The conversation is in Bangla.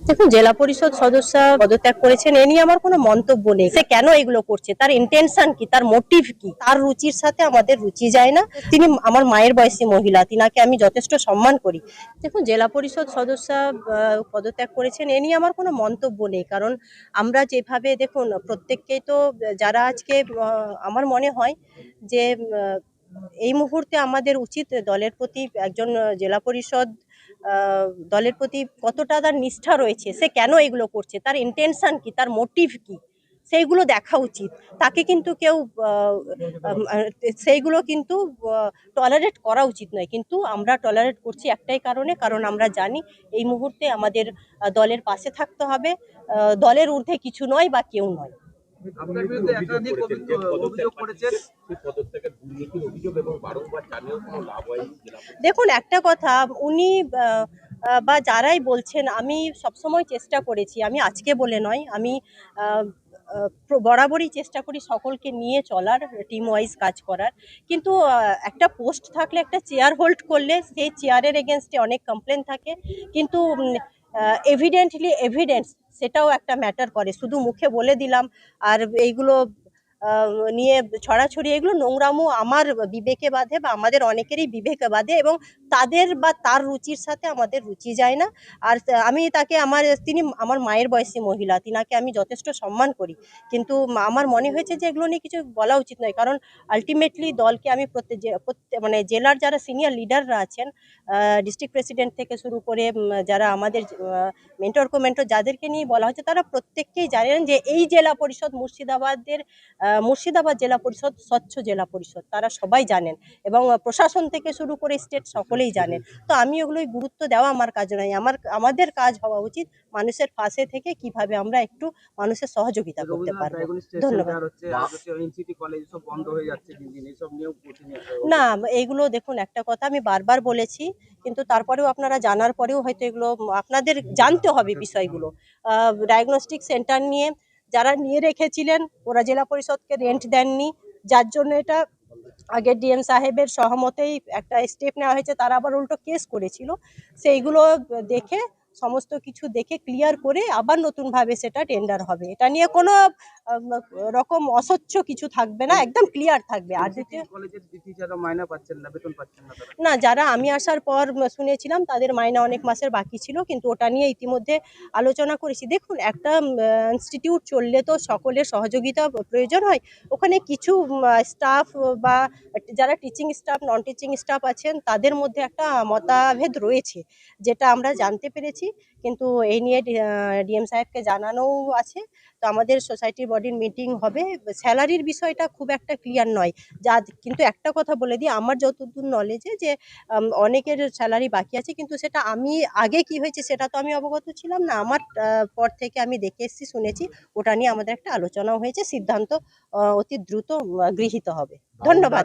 দেখুন, জেলা পরিষদ সদস্য পদত্যাগ করেছেন, এ নিয়ে আমার কোনো মন্তব্য নেই। সে কেন এগুলো করছে, তার ইন্টেনশন কি, তার মোটিভ কি, তার রুচির সাথে আমাদের রুচি যায় না। তিনি আমার মায়ের বয়সী মহিলা, তিনাকে আমি যথেষ্ট সম্মান করি। দেখুন, জেলা পরিষদ সদস্য পদত্যাগ করেছেন, এ নিয়ে আমার কোনো মন্তব্য নেই। কারণ আমরা যেভাবে দেখুন প্রত্যেককেই তো, যারা আজকে আমার মনে হয় যে এই মুহূর্তে আমাদের উচিত দলের প্রতি একজন জেলা পরিষদ দলের প্রতি কতটা তার নিষ্ঠা রয়েছে, সে কেন এগুলো করছে, তার ইন্টেনশন কি, তার মোটিভ কি, সেইগুলো দেখা উচিত। তাকে কিন্তু কেউ সেইগুলো কিন্তু টলারেট করা উচিত নয়। কিন্তু আমরা টলারেট করছি একটাই কারণে, কারণ আমরা জানি এই মুহূর্তে আমাদের দলের পাশে থাকতে হবে। দলের ঊর্ধ্বে কিছু নয় বা কেউ নয়। আপনার বিরুদ্ধে একাধিক অভিযোগ করেছেন। দেখুন, একটা কথা, উনি বা যারাই বলছেন, আমি সবসময় চেষ্টা করেছি, আমি আজকে বলে নয়, আমি আহ, বরাবরই চেষ্টা করি সকলকে নিয়ে চলার, টিম ওয়াইজ কাজ করার। কিন্তু একটা পোস্ট থাকলে, একটা চেয়ার হোল্ড করলে সেই চেয়ারের এগেনস্টে অনেক কমপ্লেন থাকে, কিন্তু এভিডেন্স সেটাও একটা ম্যাটার করে। শুধু মুখে বলে দিলাম আর এইগুলো নিয়ে ছড়াছড়ি, এগুলো নোংরামো আমার বিবেকে বাধে, বা আমাদের অনেকেরই বিবেকে বাধে, এবং তাদের বা তার রুচির সাথে আমাদের রুচি যায় না। আর আমি তাকে তিনি আমার মায়ের বয়সী মহিলা, তিনাকে আমি যথেষ্ট সম্মান করি। কিন্তু আমার মনে হয়েছে যে এগুলো নিয়ে কিছু বলা উচিত নয়। কারণ আলটিমেটলি দলকে আমি মানে জেলার যারা সিনিয়র লিডাররা আছেন, ডিস্ট্রিক্ট প্রেসিডেন্ট থেকে শুরু করে যারা আমাদের মেন্টর কোমেন্টর যাদেরকে নিয়ে বলা হচ্ছে, তারা প্রত্যেককেই জানেন যে এই জেলা পরিষদ মুর্শিদাবাদ জেলা পরিষদ স্বচ্ছ জেলা পরিষদ, তারা সবাই জানেন, এবং প্রশাসন থেকে শুরু করে স্টেট সকলেই জানেন। তো আমি ওগুলোই গুরুত্ব দেওয়া আমার কাজ নয়। আমাদের কাজ হওয়া উচিত মানুষের পাশে থেকে কিভাবে আমরা একটু মানুষের সহযোগিতা করতে পারবো। ধন্যবাদ। না, এইগুলো দেখুন, একটা কথা আমি বারবার বলেছি, কিন্তু তারপরেও আপনারা জানার পরেও হয়তো এগুলো আপনাদের জানতে হবে বিষয়গুলো। ডায়াগনস্টিক সেন্টার নিয়ে যারা নিয়ে রেখেছিলেন, ওরা জেলা পরিষদকে রেন্ট দেননি, যার জন্য এটা আগের ডিএম সাহেবের সহমতেই একটা স্টেপ নেওয়া হয়েছে। তারা আবার উল্টো কেস করেছিল, সেইগুলো দেখে, সমস্ত কিছু দেখে ক্লিয়ার করে আবার নতুনভাবে সেটা টেন্ডার হবে। এটা নিয়ে কোনো রকম অস্বচ্ছ কিছু থাকবে না, একদম ক্লিয়ার থাকবে। আর দ্বিতীয়, না, যারা আমি আসার পর শুনেছিলাম তাদের মাইনা অনেক মাসের বাকি ছিল, কিন্তু ওটা নিয়ে ইতিমধ্যে আলোচনা করেছি। দেখুন, একটা ইনস্টিটিউট চললে তো সকলের সহযোগিতা প্রয়োজন হয়। ওখানে কিছু স্টাফ বা যারা teaching staff, non teaching staff আছেন, তাদের মধ্যে একটা মতভেদ রয়েছে, যেটা আমরা জানতে পেরেছি। কিন্তু এই নিয়ে ডিএম সাহেবকে জানানোও আছে। তো আমাদের সোসাইটির বডির মিটিং হবে। স্যালারির বিষয়টা খুব একটা ক্লিয়ার নয়। কিন্তু একটা কথা বলে দিই, আমার যতদূর নলেজে যে অনেকের স্যালারি বাকি আছে, কিন্তু সেটা আমি আগে কি হয়েছে সেটা তো আমি অবগত ছিলাম না। আমার পর থেকে আমি দেখে এসেছি, শুনেছি, ওটা নিয়ে আমাদের একটা আলোচনাও হয়েছে, সিদ্ধান্ত অতি দ্রুত গৃহীত হবে। ধন্যবাদ।